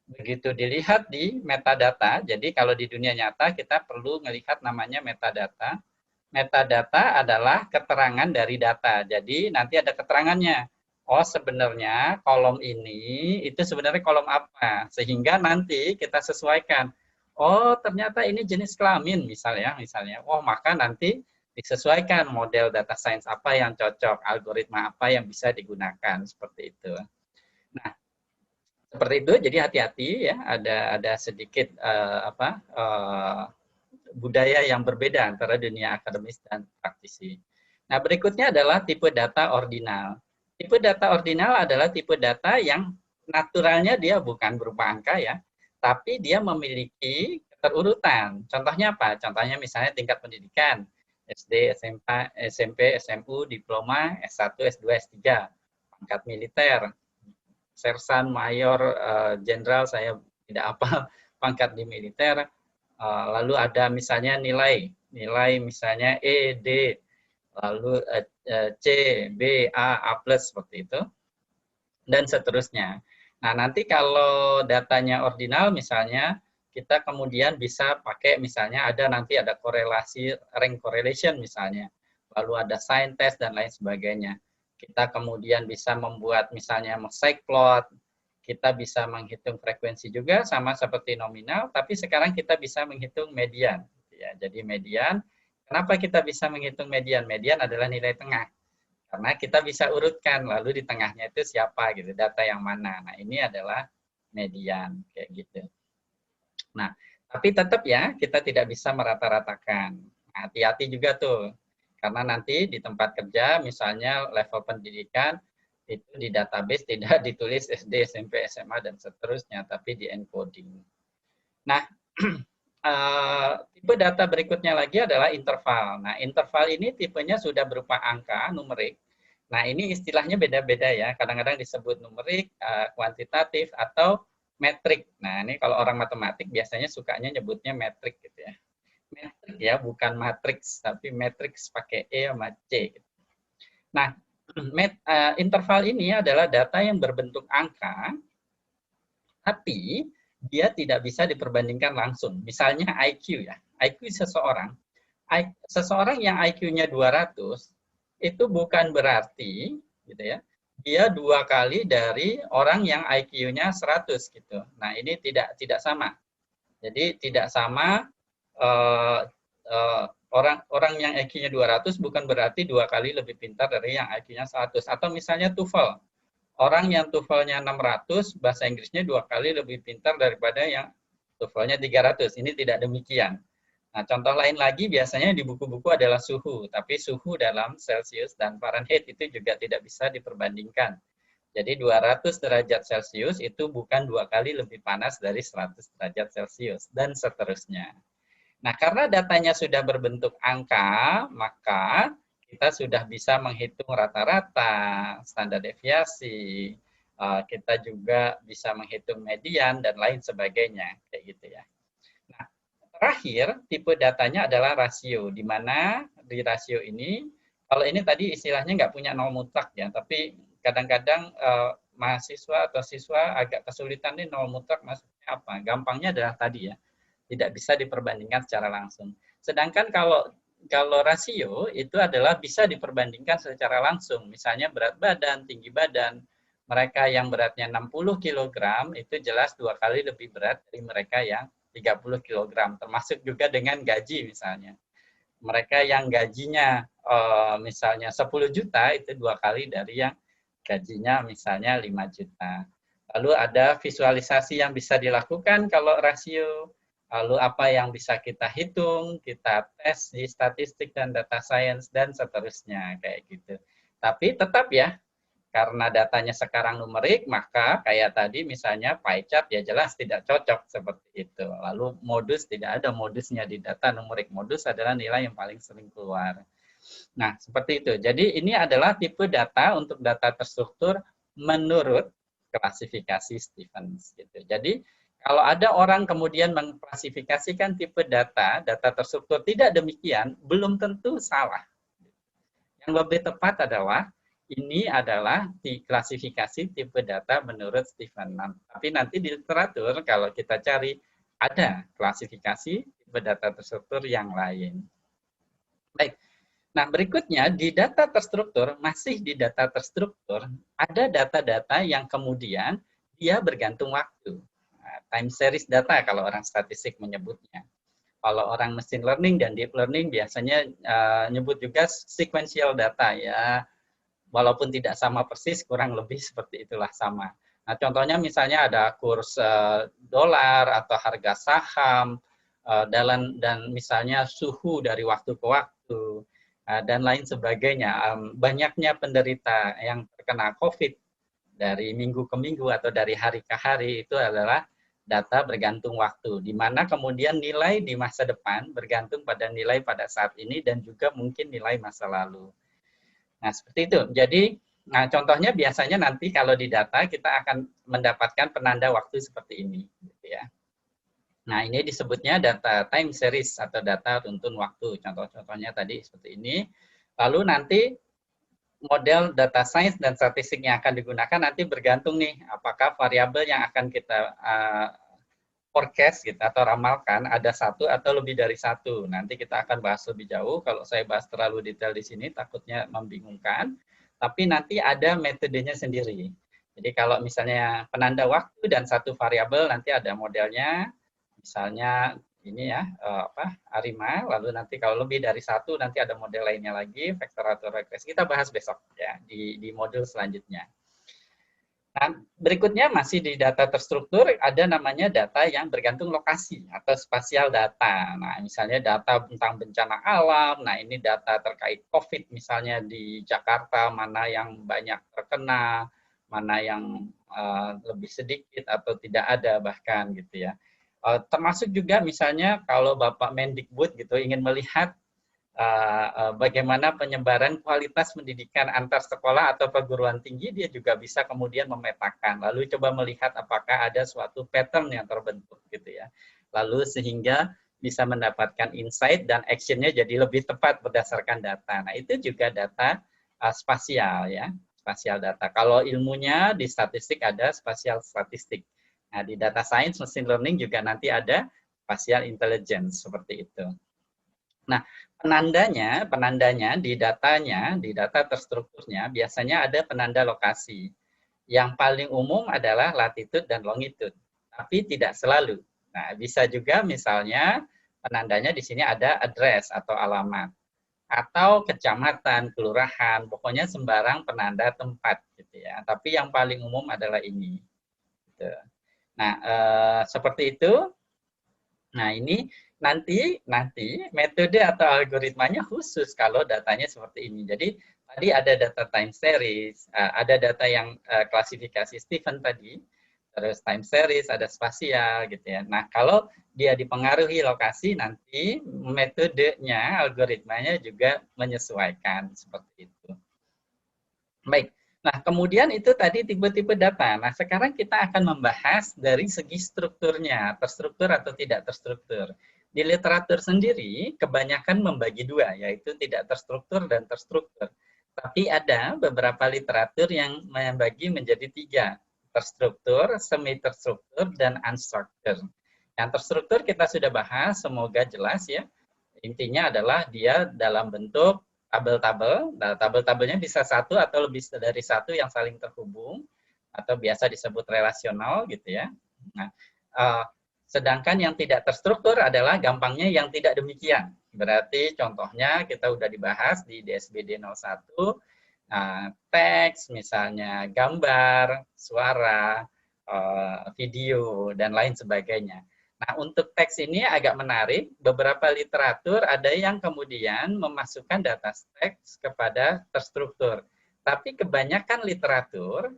begitu dilihat di metadata, jadi kalau di dunia nyata kita perlu melihat namanya metadata. Metadata adalah keterangan dari data. Jadi nanti ada keterangannya. Oh, sebenarnya kolom ini itu sebenarnya kolom apa? Sehingga nanti kita sesuaikan. Oh, ternyata ini jenis kelamin misalnya. Oh, maka nanti disesuaikan model data science apa yang cocok, algoritma apa yang bisa digunakan, seperti itu. Nah, seperti itu. Jadi hati-hati ya, ada sedikit budaya yang berbeda antara dunia akademis dan praktisi. Nah, berikutnya adalah tipe data ordinal. Tipe data ordinal adalah tipe data yang naturalnya dia bukan berupa angka ya, tapi dia memiliki keterurutan. Contohnya apa? Contohnya misalnya tingkat pendidikan, SD, SMP, SMU, diploma, S1, S2, S3, pangkat militer, sersan, mayor, jenderal, saya tidak apa pangkat di militer. Lalu ada misalnya nilai misalnya E, D, lalu C, B, A plus, seperti itu, dan seterusnya. Nah, nanti kalau datanya ordinal misalnya, kita kemudian bisa pakai misalnya nanti ada korelasi, rank correlation misalnya, lalu ada sign test dan lain sebagainya. Kita kemudian bisa membuat misalnya mosaic plot, kita bisa menghitung frekuensi juga sama seperti nominal, tapi sekarang kita bisa menghitung median. Ya, jadi median, kenapa kita bisa menghitung median? Median adalah nilai tengah. Karena kita bisa urutkan, lalu di tengahnya itu siapa gitu, data yang mana. Nah, ini adalah median, kayak gitu. Nah, tapi tetap ya, kita tidak bisa merata-ratakan. Hati-hati juga tuh, karena nanti di tempat kerja, misalnya level pendidikan, itu di database tidak ditulis SD, SMP, SMA, dan seterusnya, tapi di encoding. Nah, tipe data berikutnya lagi adalah interval. Nah, interval ini tipenya sudah berupa angka, numerik. Nah, ini istilahnya beda-beda ya. Kadang-kadang disebut numerik, kuantitatif, atau metrik. Nah, ini kalau orang matematik biasanya sukanya nyebutnya metrik gitu ya. Metrik ya, bukan matriks, tapi matriks pakai E sama C. Gitu. Nah, interval ini adalah data yang berbentuk angka, tapi dia tidak bisa diperbandingkan langsung. Misalnya IQ ya, IQ seseorang yang IQ-nya 200 itu bukan berarti gitu ya, dia 2 kali dari orang yang IQ-nya 100 gitu. Nah, ini tidak sama. Jadi tidak sama, orang yang IQ-nya 200 bukan berarti 2 kali lebih pintar dari yang IQ-nya 100. Atau misalnya TOEFL. orang yang TOEFL-nya 600, bahasa Inggrisnya 2 kali lebih pintar daripada yang TOEFL-nya 300. Ini tidak demikian. Nah, contoh lain lagi biasanya di buku-buku adalah suhu, tapi suhu dalam Celcius dan Fahrenheit itu juga tidak bisa diperbandingkan. Jadi 200 derajat Celcius itu bukan 2 kali lebih panas dari 100 derajat Celcius, dan seterusnya. Nah, karena datanya sudah berbentuk angka, maka kita sudah bisa menghitung rata-rata, standar deviasi, kita juga bisa menghitung median, dan lain sebagainya. Kayak gitu ya. Nah, terakhir, tipe datanya adalah rasio, di mana di rasio ini, kalau ini tadi istilahnya nggak punya nol mutlak ya, tapi kadang-kadang mahasiswa atau siswa agak kesulitan nih nol mutlak maksudnya apa. Gampangnya adalah tadi ya, tidak bisa diperbandingkan secara langsung. Sedangkan kalau rasio itu adalah bisa diperbandingkan secara langsung, misalnya berat badan, tinggi badan. Mereka yang beratnya 60 kg itu jelas 2 kali lebih berat dari mereka yang 30 kg, termasuk juga dengan gaji misalnya. Mereka yang gajinya misalnya 10 juta itu 2 kali dari yang gajinya misalnya 5 juta. Lalu ada visualisasi yang bisa dilakukan kalau rasio, lalu apa yang bisa kita hitung, kita tes di statistik dan data science, dan seterusnya, kayak gitu. Tapi tetap ya, karena datanya sekarang numerik, maka kayak tadi misalnya pie chart ya jelas tidak cocok seperti itu. Lalu modus, tidak ada modusnya di data numerik. Modus adalah nilai yang paling sering keluar. Nah, seperti itu. Jadi ini adalah tipe data untuk data terstruktur menurut klasifikasi Stevens. Gitu. Jadi kalau ada orang kemudian mengklasifikasikan tipe data terstruktur tidak demikian, belum tentu salah. Yang lebih tepat adalah ini adalah diklasifikasi tipe data menurut Stevens. Tapi nanti di literatur kalau kita cari ada klasifikasi tipe data terstruktur yang lain. Baik. Nah, berikutnya di data terstruktur, masih di data terstruktur, ada data-data yang kemudian dia bergantung waktu. Nah, time series data kalau orang statistik menyebutnya. Kalau orang machine learning dan deep learning biasanya nyebut juga sequential data ya. Walaupun tidak sama persis, kurang lebih seperti itulah sama. Nah, contohnya misalnya ada kurs dolar atau harga saham, dan misalnya suhu dari waktu ke waktu, dan lain sebagainya. Banyaknya penderita yang terkena COVID dari minggu ke minggu atau dari hari ke hari itu adalah data bergantung waktu, di mana kemudian nilai di masa depan bergantung pada nilai pada saat ini dan juga mungkin nilai masa lalu. Nah, seperti itu. Jadi, nah contohnya biasanya nanti kalau di data kita akan mendapatkan penanda waktu seperti ini. Gitu ya. Nah, ini disebutnya data time series atau data runtun waktu. Contoh-contohnya tadi seperti ini. Lalu nanti model data science dan statistik yang akan digunakan nanti bergantung nih, apakah variabel yang akan kita forecast gitu atau ramalkan ada satu atau lebih dari satu. Nanti kita akan bahas lebih jauh. Kalau saya bahas terlalu detail di sini takutnya membingungkan. Tapi nanti ada metodenya sendiri. Jadi kalau misalnya penanda waktu dan satu variabel nanti ada modelnya. Misalnya ini ya ARIMA. Lalu nanti kalau lebih dari satu nanti ada model lainnya lagi, vektor atau regresi. Kita bahas besok ya di modul selanjutnya. Nah, berikutnya masih di data terstruktur ada namanya data yang bergantung lokasi atau spasial data. Nah, misalnya data tentang bencana alam. Nah, ini data terkait COVID misalnya di Jakarta, mana yang banyak terkena, mana yang lebih sedikit atau tidak ada bahkan gitu ya. Termasuk juga misalnya kalau Bapak Mendikbud gitu ingin melihat bagaimana penyebaran kualitas pendidikan antar sekolah atau perguruan tinggi, dia juga bisa kemudian memetakan. Lalu coba melihat apakah ada suatu pattern yang terbentuk gitu ya. Lalu sehingga bisa mendapatkan insight dan actionnya jadi lebih tepat berdasarkan data. Nah, itu juga data spasial ya, spasial data. Kalau ilmunya di statistik ada spasial statistik. Nah, di data science, machine learning juga nanti ada spatial intelligence seperti itu. Nah, penandanya di datanya, di data terstrukturnya, biasanya ada penanda lokasi. Yang paling umum adalah latitude dan longitude, tapi tidak selalu. Nah, bisa juga misalnya penandanya di sini ada address atau alamat. atau kecamatan, kelurahan, pokoknya sembarang penanda tempat gitu ya. Tapi yang paling umum adalah ini. Gitu. Nah, seperti itu. Nah, ini nanti metode atau algoritmanya khusus kalau datanya seperti ini. Jadi tadi ada data time series, ada data yang klasifikasi Stephen tadi, terus time series, ada spasial gitu ya. Nah, kalau dia dipengaruhi lokasi, nanti metodenya, algoritmanya juga menyesuaikan seperti itu. Baik. Nah, kemudian itu tadi tipe-tipe data. Nah, sekarang kita akan membahas dari segi strukturnya, terstruktur atau tidak terstruktur. Di literatur sendiri, kebanyakan membagi dua, yaitu tidak terstruktur dan terstruktur. Tapi ada beberapa literatur yang membagi menjadi tiga, terstruktur, semi-terstruktur, dan unstructured. Yang terstruktur kita sudah bahas, semoga jelas ya. Intinya adalah dia dalam bentuk tabel-tabel. Nah, tabel-tabelnya bisa satu atau lebih dari satu yang saling terhubung, atau biasa disebut relasional gitu ya. Nah, sedangkan yang tidak terstruktur adalah gampangnya yang tidak demikian. Berarti contohnya kita udah dibahas di DSBD 01, teks, misalnya gambar, suara, video, dan lain sebagainya. Nah, untuk teks ini agak menarik. Beberapa literatur ada yang kemudian memasukkan data teks kepada terstruktur. Tapi kebanyakan literatur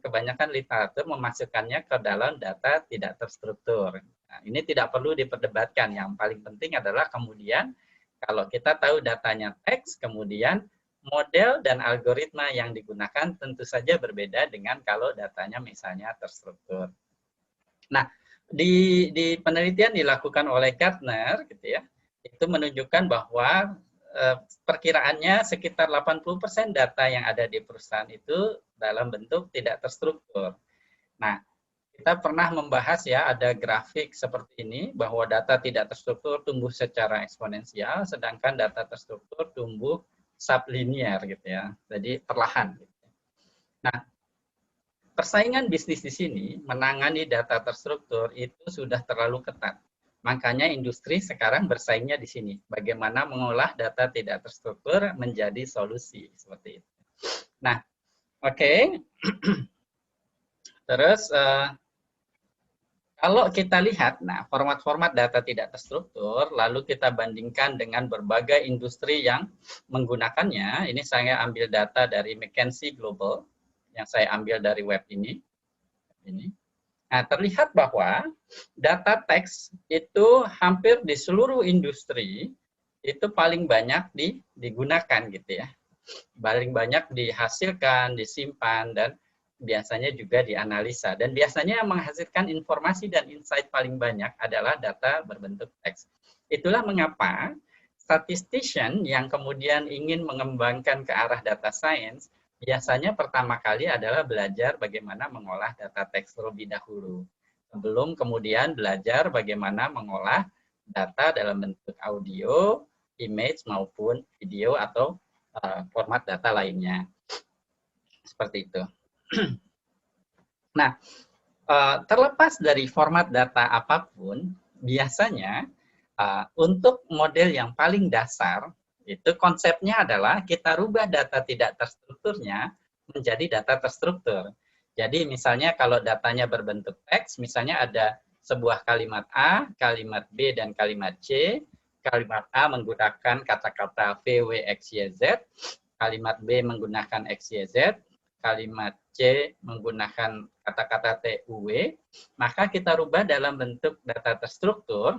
memasukkannya ke dalam data tidak terstruktur. Nah, ini tidak perlu diperdebatkan. Yang paling penting adalah kemudian kalau kita tahu datanya teks, kemudian model dan algoritma yang digunakan tentu saja berbeda dengan kalau datanya misalnya terstruktur. Nah, di penelitian dilakukan oleh Gartner gitu ya, itu menunjukkan bahwa perkiraannya sekitar 80% data yang ada di perusahaan itu dalam bentuk tidak terstruktur. Nah, kita pernah membahas ya, ada grafik seperti ini, bahwa data tidak terstruktur tumbuh secara eksponensial, sedangkan data terstruktur tumbuh sublinier gitu ya, jadi perlahan. Gitu. Nah, persaingan bisnis di sini menangani data terstruktur itu sudah terlalu ketat. Makanya industri sekarang bersaingnya di sini. Bagaimana mengolah data tidak terstruktur menjadi solusi seperti itu. Nah, oke. Terus kalau kita lihat, nah format-format data tidak terstruktur, lalu kita bandingkan dengan berbagai industri yang menggunakannya. Ini saya ambil data dari McKinsey Global, yang saya ambil dari web ini. Nah, terlihat bahwa data teks itu hampir di seluruh industri itu paling banyak digunakan gitu ya. Paling banyak dihasilkan, disimpan, dan biasanya juga dianalisa. Dan biasanya yang menghasilkan informasi dan insight paling banyak adalah data berbentuk teks. Itulah mengapa statistician yang kemudian ingin mengembangkan ke arah data science biasanya pertama kali adalah belajar bagaimana mengolah data teks terlebih dahulu. Sebelum kemudian belajar bagaimana mengolah data dalam bentuk audio, image, maupun video atau format data lainnya. Seperti itu. Nah, terlepas dari format data apapun, biasanya untuk model yang paling dasar, itu konsepnya adalah kita rubah data tidak terstrukturnya menjadi data terstruktur. Jadi misalnya kalau datanya berbentuk teks, misalnya ada sebuah kalimat A, kalimat B, dan kalimat C. Kalimat A menggunakan kata-kata VW, X, Y, Z. Kalimat B menggunakan X, Y, Z. Kalimat C menggunakan kata-kata T, U, W. Maka kita rubah dalam bentuk data terstruktur.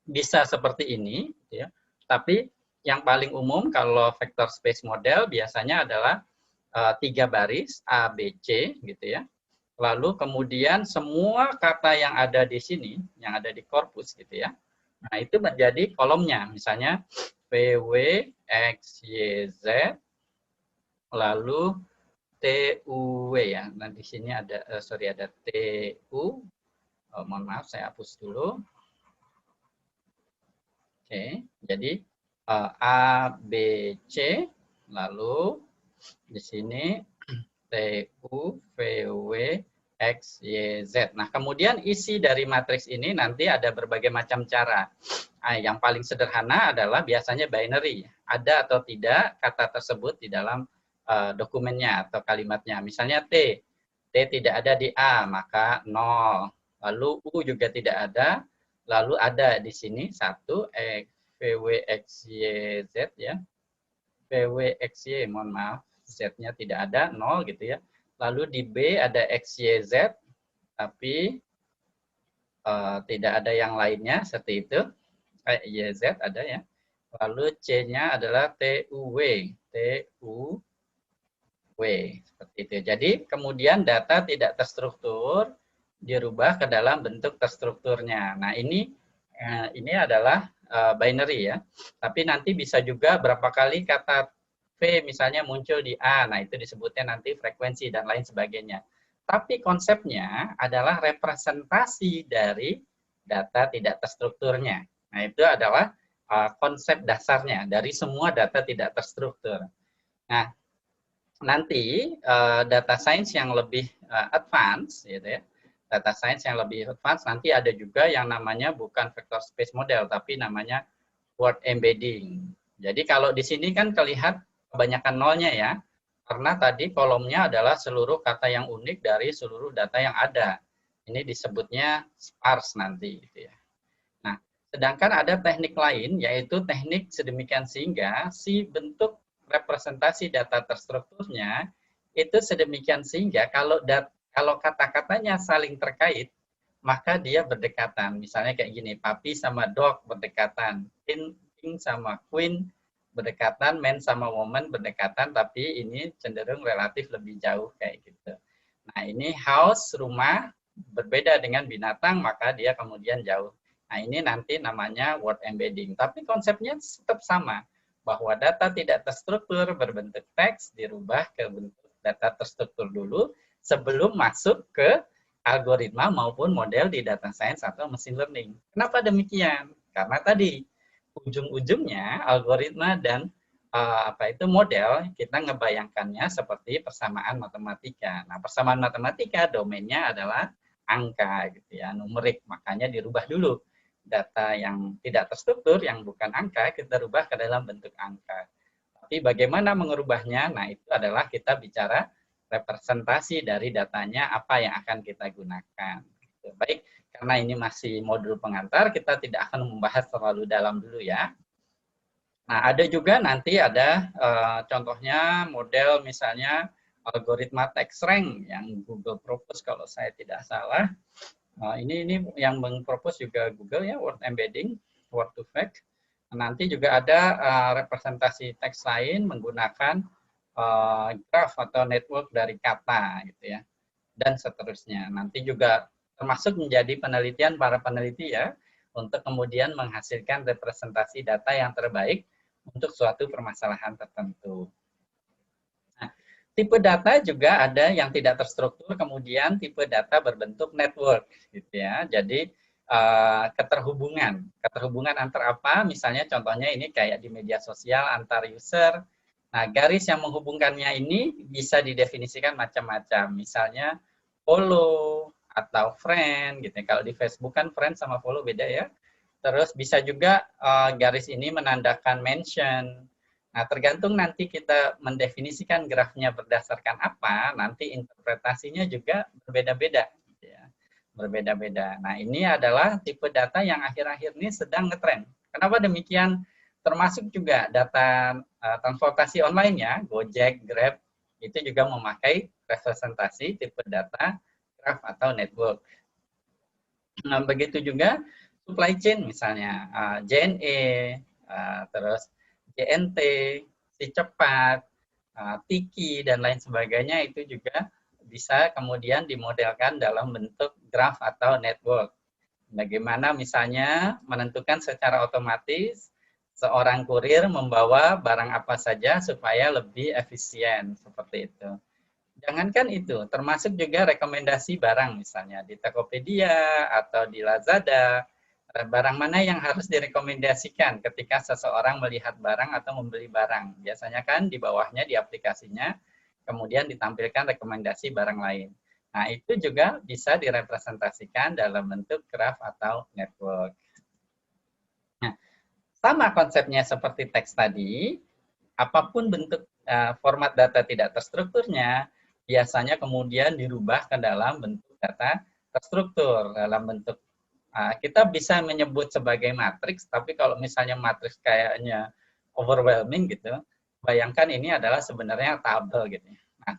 Bisa seperti ini, ya. Tapi yang paling umum kalau vector space model biasanya adalah 3 baris A, B, C, gitu ya. Lalu kemudian semua kata yang ada di sini, yang ada di korpus, gitu ya. Nah itu menjadi kolomnya, misalnya P, W, X, Y, Z, lalu T, U, W ya. Nah di sini ada, ada T, U. Mohon maaf, saya hapus dulu. Oke, jadi A, B, C, lalu di sini T, U, V, W, X, Y, Z. Nah, kemudian isi dari matriks ini nanti ada berbagai macam cara. Yang paling sederhana adalah biasanya binary, ada atau tidak kata tersebut di dalam dokumennya atau kalimatnya. Misalnya T tidak ada di A, maka 0. Lalu U juga tidak ada, lalu ada di sini 1, VWXYZ ya. VWXY, mohon maaf, Z-nya tidak ada, 0 gitu ya. Lalu di B ada XYZ, tapi tidak ada yang lainnya, seperti itu. YZ ada ya. Lalu C-nya adalah TUW. TUW. Seperti itu. Jadi kemudian data tidak terstruktur dirubah ke dalam bentuk terstrukturnya. Nah, ini adalah binary ya. Tapi nanti bisa juga berapa kali kata V misalnya muncul di A. Nah, itu disebutnya nanti frekuensi dan lain sebagainya. Tapi konsepnya adalah representasi dari data tidak terstrukturnya. Nah, itu adalah konsep dasarnya dari semua data tidak terstruktur. Nah, nanti data science yang lebih advance, gitu ya, data science yang lebih advance nanti ada juga yang namanya bukan vector space model, tapi namanya word embedding. Jadi kalau di sini kan terlihat kebanyakan nolnya ya, karena tadi kolomnya adalah seluruh kata yang unik dari seluruh data yang ada. Ini disebutnya sparse nanti, gitu ya. Sedangkan ada teknik lain, yaitu teknik sedemikian sehingga si bentuk representasi data terstrukturnya itu sedemikian sehingga kalau kata-katanya saling terkait, maka dia berdekatan. Misalnya kayak gini, puppy sama dog berdekatan, king sama queen berdekatan, man sama woman berdekatan, tapi ini cenderung relatif lebih jauh kayak gitu. Nah, ini house, rumah, berbeda dengan binatang, maka dia kemudian jauh. Nah, ini nanti namanya word embedding. Tapi konsepnya tetap sama, bahwa data tidak terstruktur berbentuk teks dirubah ke bentuk data terstruktur dulu sebelum masuk ke algoritma maupun model di data science atau machine learning. Kenapa demikian? Karena tadi ujung-ujungnya algoritma dan model kita ngebayangkannya seperti persamaan matematika. Nah, persamaan matematika domainnya adalah angka gitu ya, numerik, makanya dirubah dulu data yang tidak terstruktur, yang bukan angka, kita rubah ke dalam bentuk angka. Tapi bagaimana mengubahnya? Nah, itu adalah kita bicara representasi dari datanya, apa yang akan kita gunakan. Baik, karena ini masih modul pengantar, kita tidak akan membahas terlalu dalam dulu ya. Nah, ada juga nanti ada contohnya model misalnya algoritma text rank yang Google propose kalau saya tidak salah. Ini yang mengpropose juga Google ya, word embedding, word to fact. Nanti juga ada representasi teks lain menggunakan graph atau network dari kata gitu ya, dan seterusnya. Nanti juga termasuk menjadi penelitian para peneliti ya, untuk kemudian menghasilkan representasi data yang terbaik untuk suatu permasalahan tertentu. Tipe data juga ada yang tidak terstruktur, kemudian tipe data berbentuk network, gitu ya. Jadi keterhubungan antar apa? Misalnya contohnya ini kayak di media sosial antar user. Nah, garis yang menghubungkannya ini bisa didefinisikan macam-macam. Misalnya follow atau friend, gitu. Kalau di Facebook kan friend sama follow beda ya. Terus bisa juga garis ini menandakan mention. Nah, tergantung nanti kita mendefinisikan grafnya berdasarkan apa, nanti interpretasinya juga berbeda-beda. Ya. Berbeda-beda. Nah, ini adalah tipe data yang akhir-akhir ini sedang ngetrend. Kenapa demikian? Termasuk juga data transportasi online ya, Gojek, Grab, itu juga memakai representasi tipe data graph atau network. Nah, begitu juga supply chain misalnya, JNE, terus JNT, si cepat, Tiki, dan lain sebagainya itu juga bisa kemudian dimodelkan dalam bentuk graph atau network. Bagaimana misalnya menentukan secara otomatis seorang kurir membawa barang apa saja supaya lebih efisien, seperti itu. Jangankan itu, termasuk juga rekomendasi barang misalnya di Tokopedia atau di Lazada, barang mana yang harus direkomendasikan ketika seseorang melihat barang atau membeli barang. Biasanya kan di bawahnya di aplikasinya, kemudian ditampilkan rekomendasi barang lain. Nah, itu juga bisa direpresentasikan dalam bentuk graph atau network. Nah, Sama konsepnya seperti teks tadi, apapun bentuk format data tidak terstrukturnya, biasanya kemudian dirubah ke dalam bentuk data terstruktur, dalam bentuk kita bisa menyebut sebagai matriks, tapi kalau misalnya matriks kayaknya overwhelming gitu, bayangkan ini adalah sebenarnya tabel gitu. Nah,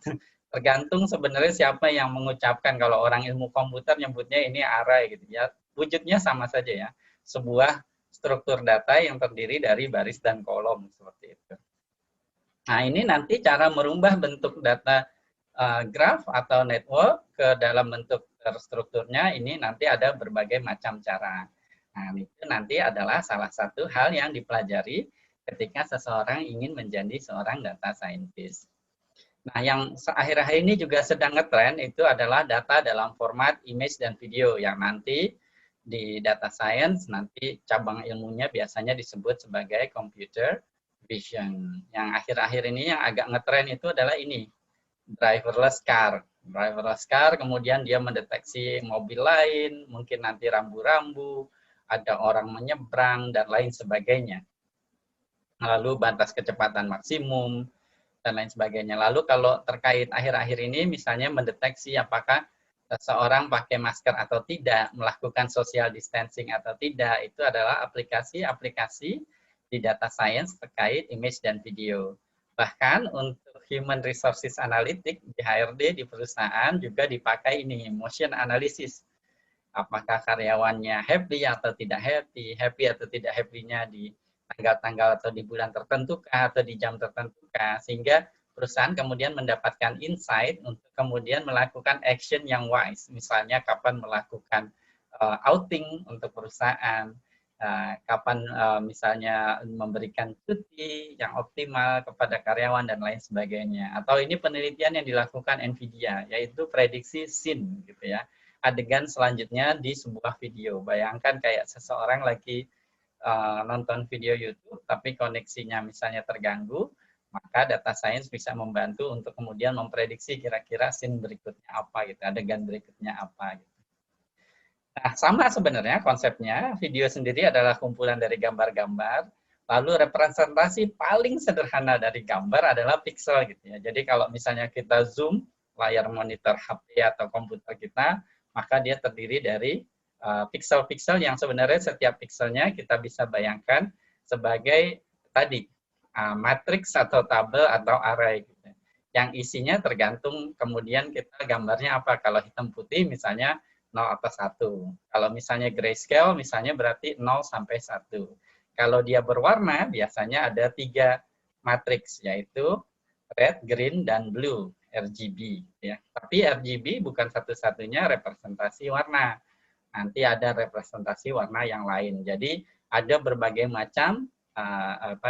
tergantung sebenarnya siapa yang mengucapkan. Kalau orang ilmu komputer nyebutnya ini array gitu ya, wujudnya sama saja ya, sebuah struktur data yang terdiri dari baris dan kolom seperti itu. Nah, ini nanti cara merubah bentuk data graph atau network ke dalam bentuk terstrukturnya ini nanti ada berbagai macam cara. Nah, itu nanti adalah salah satu hal yang dipelajari ketika seseorang ingin menjadi seorang data scientist. Nah, yang akhir-akhir ini juga sedang ngetren itu adalah data dalam format image dan video yang nanti di data science nanti cabang ilmunya biasanya disebut sebagai computer vision. Yang akhir-akhir ini yang agak ngetren itu adalah ini, driverless car. Driverless car, kemudian dia mendeteksi mobil lain, mungkin nanti rambu-rambu, ada orang menyeberang, dan lain sebagainya. Lalu batas kecepatan maksimum, dan lain sebagainya. Lalu kalau terkait akhir-akhir ini, misalnya mendeteksi apakah seseorang pakai masker atau tidak, melakukan social distancing atau tidak, itu adalah aplikasi-aplikasi di data science terkait image dan video. Bahkan untuk human resources analytic di HRD di perusahaan juga dipakai ini, motion analysis. Apakah karyawannya happy atau tidak happy, atau tidak happy-nya di tanggal-tanggal atau di bulan tertentu atau di jam tertentu sehingga perusahaan kemudian mendapatkan insight untuk kemudian melakukan action yang wise. Misalnya kapan melakukan outing untuk perusahaan, kapan misalnya memberikan cuti yang optimal kepada karyawan dan lain sebagainya. Atau ini penelitian yang dilakukan NVIDIA, yaitu prediksi scene gitu ya. Adegan selanjutnya di sebuah video. Bayangkan kayak seseorang lagi nonton video YouTube, tapi koneksinya misalnya terganggu, maka data science bisa membantu untuk kemudian memprediksi kira-kira scene berikutnya apa gitu, adegan berikutnya apa gitu. Nah, sama sebenarnya konsepnya, video sendiri adalah kumpulan dari gambar-gambar, lalu representasi paling sederhana dari gambar adalah pixel gitu ya. Jadi kalau misalnya kita zoom layar monitor HP atau komputer kita, maka dia terdiri dari pixel-pixel yang sebenarnya setiap pixelnya kita bisa bayangkan sebagai tadi matriks atau tabel atau array gitu. Yang isinya tergantung kemudian kita gambarnya apa. Kalau hitam putih misalnya 0 atau 1. Kalau misalnya grayscale misalnya berarti 0 sampai 1. Kalau dia berwarna biasanya ada 3 matriks yaitu red, green, dan blue. RGB ya. Tapi RGB bukan satu-satunya representasi warna. Nanti ada representasi warna yang lain. Jadi ada berbagai macam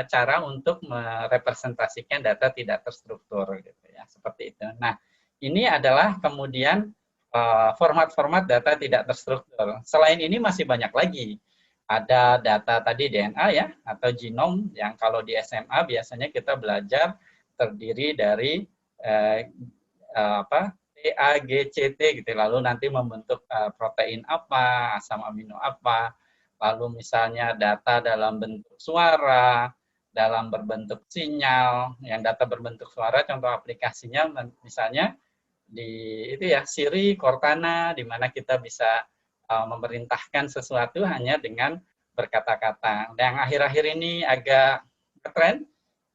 cara untuk merepresentasikan data tidak terstruktur gitu ya, seperti itu. Nah, ini adalah kemudian format-format data tidak terstruktur. Selain ini masih banyak lagi. Ada data tadi DNA ya atau genom yang kalau di SMA biasanya kita belajar terdiri dari TAGCT gitu, lalu nanti membentuk protein apa, asam amino apa, lalu misalnya data dalam bentuk suara, dalam berbentuk sinyal, yang data berbentuk suara contoh aplikasinya misalnya di itu ya Siri, Cortana, di mana kita bisa memerintahkan sesuatu hanya dengan berkata-kata. Yang akhir-akhir ini agak keren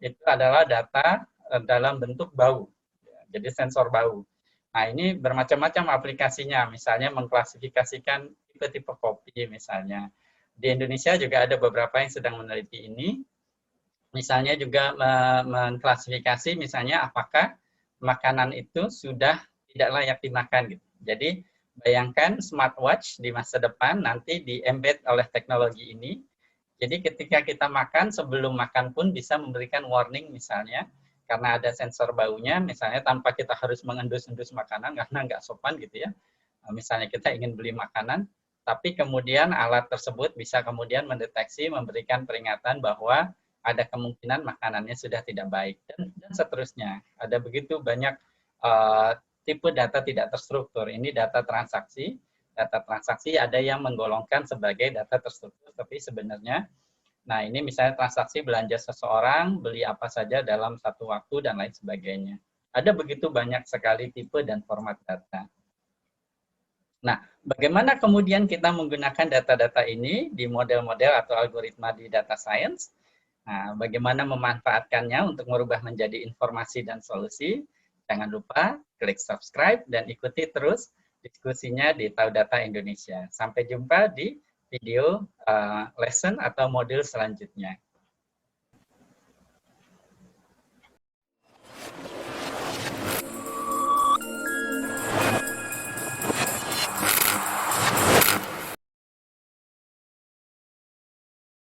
itu adalah data dalam bentuk bau, jadi sensor bau. Nah, ini bermacam-macam aplikasinya, misalnya mengklasifikasikan tipe-tipe kopi misalnya. Di Indonesia juga ada beberapa yang sedang meneliti ini. Misalnya juga mengklasifikasi misalnya apakah makanan itu sudah tidak layak dimakan gitu. Jadi bayangkan smartwatch di masa depan nanti di-embed oleh teknologi ini. Jadi ketika kita makan, sebelum makan pun bisa memberikan warning misalnya, karena ada sensor baunya, misalnya tanpa kita harus mengendus-endus makanan karena nggak sopan gitu ya. Misalnya kita ingin beli makanan, tapi kemudian alat tersebut bisa kemudian mendeteksi, memberikan peringatan bahwa ada kemungkinan makanannya sudah tidak baik, dan seterusnya. Ada begitu banyak tipe data tidak terstruktur. Ini data transaksi. Data transaksi ada yang menggolongkan sebagai data terstruktur, tapi sebenarnya Nah, ini misalnya transaksi belanja seseorang, beli apa saja dalam satu waktu, dan lain sebagainya. Ada begitu banyak sekali tipe dan format data. Nah, bagaimana kemudian kita menggunakan data-data ini di model-model atau algoritma di data science? Nah, bagaimana memanfaatkannya untuk merubah menjadi informasi dan solusi? Jangan lupa klik subscribe dan ikuti terus diskusinya di Tahu Data Indonesia. Sampai jumpa di video lesson atau modul selanjutnya.